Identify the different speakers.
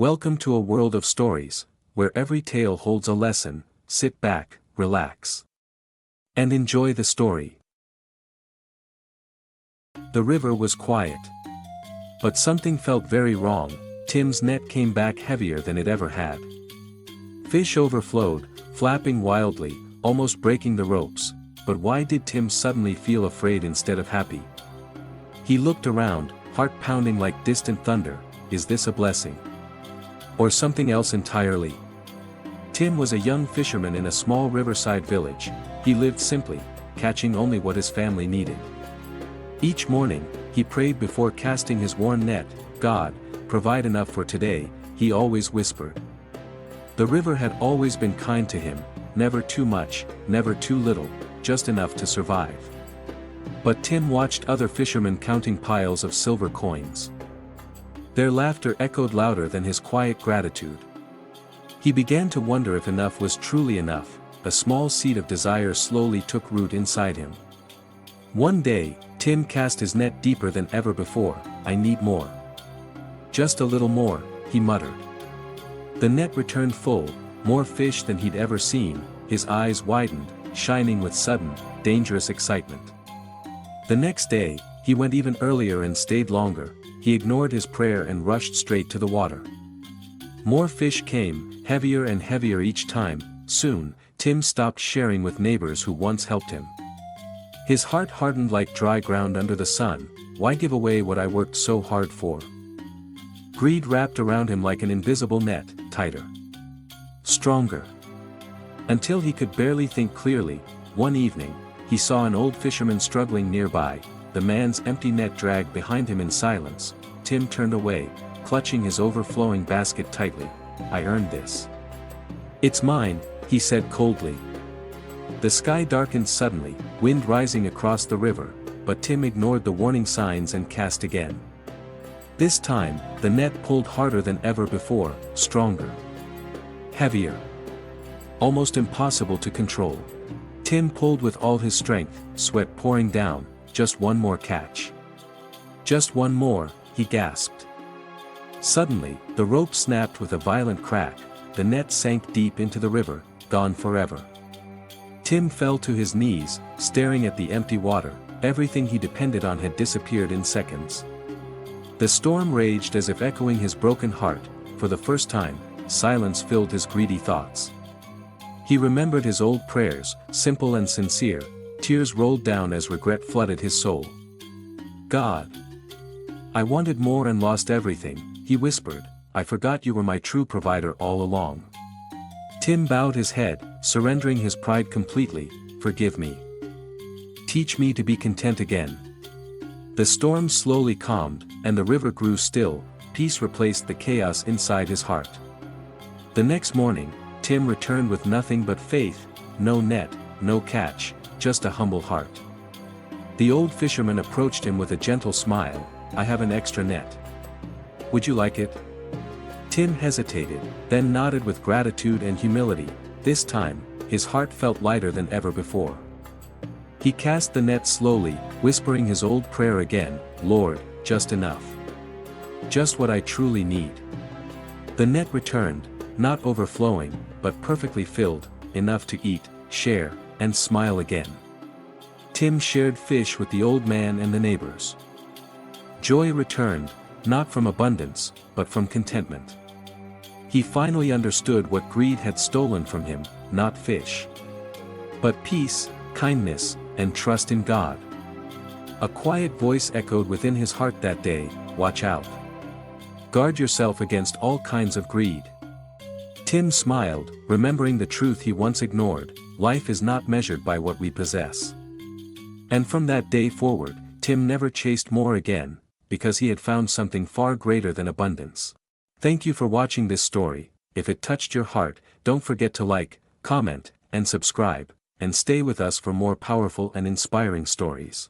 Speaker 1: Welcome to a world of stories, where every tale holds a lesson. Sit back, relax, and enjoy the story. The river was quiet. But something felt very wrong. Tim's net came back heavier than it ever had. Fish overflowed, flapping wildly, almost breaking the ropes. But why did Tim suddenly feel afraid instead of happy? He looked around, heart pounding like distant thunder. Is this a blessing? Or something else entirely? Tim was a young fisherman in a small riverside village. He lived simply, catching only what his family needed. Each morning, he prayed before casting his worn net. "God, provide enough for today," he always whispered. The river had always been kind to him, never too much, never too little, just enough to survive. But Tim watched other fishermen counting piles of silver coins. Their laughter echoed louder than his quiet gratitude. He began to wonder if enough was truly enough. A small seed of desire slowly took root inside him. One day, Tim cast his net deeper than ever before. "I need more. Just a little more," he muttered. The net returned full, more fish than he'd ever seen. His eyes widened, shining with sudden, dangerous excitement. The next day, he went even earlier and stayed longer. He ignored his prayer and rushed straight to the water. More fish came, heavier and heavier each time. Soon, Tim stopped sharing with neighbors who once helped him. His heart hardened like dry ground under the sun. Why give away what I worked so hard for? Greed wrapped around him like an invisible net, tighter, stronger. Until he could barely think clearly. One evening, he saw an old fisherman struggling nearby. The man's empty net dragged behind him in silence. Tim turned away, clutching his overflowing basket tightly. "I earned this. It's mine," he said coldly. The sky darkened suddenly, wind rising across the river, but Tim ignored the warning signs and cast again. This time, the net pulled harder than ever before, stronger, heavier, almost impossible to control. Tim pulled with all his strength, sweat pouring down. Just one more catch. Just one more, he gasped. Suddenly, the rope snapped with a violent crack. The net sank deep into the river, gone forever. Tim fell to his knees, staring at the empty water. Everything he depended on had disappeared in seconds. The storm raged as if echoing his broken heart. For the first time, silence filled his greedy thoughts. He remembered his old prayers, simple and sincere. Tears rolled down as regret flooded his soul. "God, I wanted more and lost everything," he whispered. "I forgot you were my true provider all along." Tim bowed his head, surrendering his pride completely. "Forgive me. Teach me to be content again." The storm slowly calmed, and the river grew still. Peace replaced the chaos inside his heart. The next morning, Tim returned with nothing but faith. No net, no catch, just a humble heart. The old fisherman approached him with a gentle smile. "I have an extra net. Would you like it?" Tim hesitated, then nodded with gratitude and humility. This time, his heart felt lighter than ever before. He cast the net slowly, whispering his old prayer again. "Lord, just enough. Just what I truly need." The net returned, not overflowing, but perfectly filled, enough to eat, share, and smile again. Tim shared fish with the old man and the neighbors. Joy returned, not from abundance, but from contentment. He finally understood what greed had stolen from him, not fish, but peace, kindness, and trust in God. A quiet voice echoed within his heart that day. "Watch out. Guard yourself against all kinds of greed." Tim smiled, remembering the truth he once ignored. Life is not measured by what we possess. And from that day forward, Tim never chased more again, because he had found something far greater than abundance. Thank you for watching this story. If it touched your heart, don't forget to like, comment, and subscribe, and stay with us for more powerful and inspiring stories.